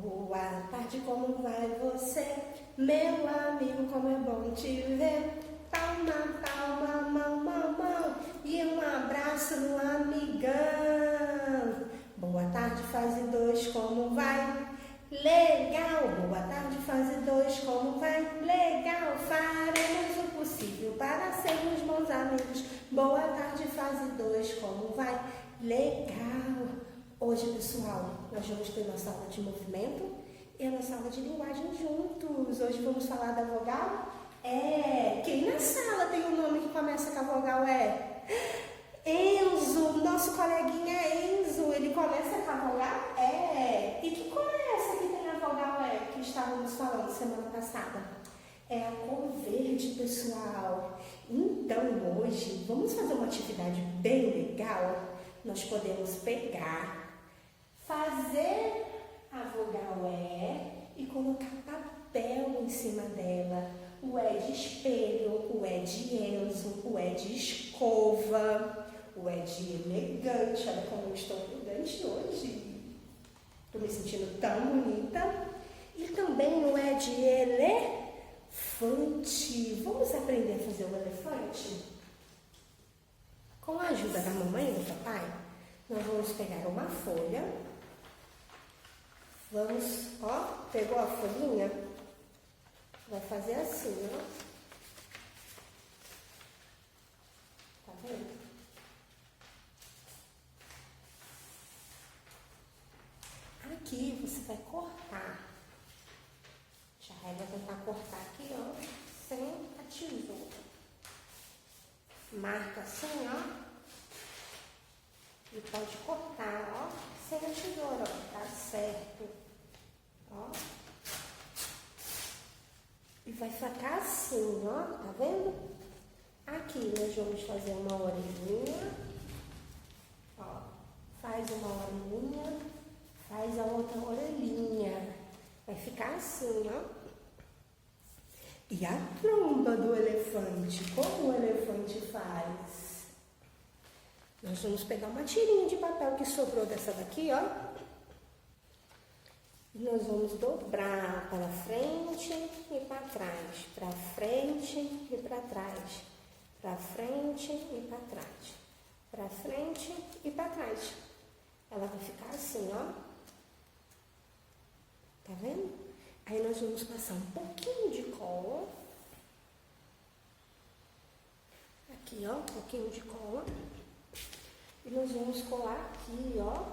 Boa tarde, como vai você? Meu amigo, como é bom te ver. Palma, palma, mão, mão, mão. E um abraço no amigão. Boa tarde, fase 2, como vai? Legal. Boa tarde, fase 2, como vai? Legal. Faremos o possível para sermos bons amigos. Boa tarde, fase 2, como vai? Legal. Hoje, pessoal, nós vamos ter nossa aula de movimento e a nossa aula de linguagem juntos. Hoje vamos falar da vogal E. Quem na sala tem um nome que começa com a vogal E? Enzo, nosso coleguinha Enzo, ele começa com a vogal E. E que cor é essa que tem a vogal E que estávamos falando semana passada? É a cor verde, pessoal. Então, hoje, vamos fazer uma atividade bem legal. Nós podemos pegar, fazer a vogal E e colocar papel em cima dela. O E de espelho, o E de Enzo, o E de escova, o E de elegante. Olha como eu estou elegante hoje. Estou me sentindo tão bonita. E também o E de elefante. Vamos aprender a fazer o elefante? Com a ajuda da mamãe e do papai, nós vamos pegar uma folha. Vamos, ó, pegou a folhinha? Vai fazer assim, ó. Tá vendo? Aqui você vai cortar. Já vai tentar cortar aqui, ó, sem a tesoura. Marca assim, ó. E pode cortar, ó, sem a tesoura, ó, tá certo. Ó. E vai ficar assim, ó, tá vendo? Aqui nós vamos fazer uma orelhinha. Ó, faz uma orelhinha, faz a outra orelhinha. Vai ficar assim, ó. E a tromba do elefante? Como o elefante faz? Nós vamos pegar uma tirinha de papel que sobrou dessa daqui, ó. E nós vamos dobrar para frente e para trás. Para frente e para trás. Para frente e para trás. Para frente e para trás. Ela vai ficar assim, ó. Tá vendo? Aí nós vamos passar um pouquinho de cola. Aqui, ó, um pouquinho de cola. E nós vamos colar aqui, ó,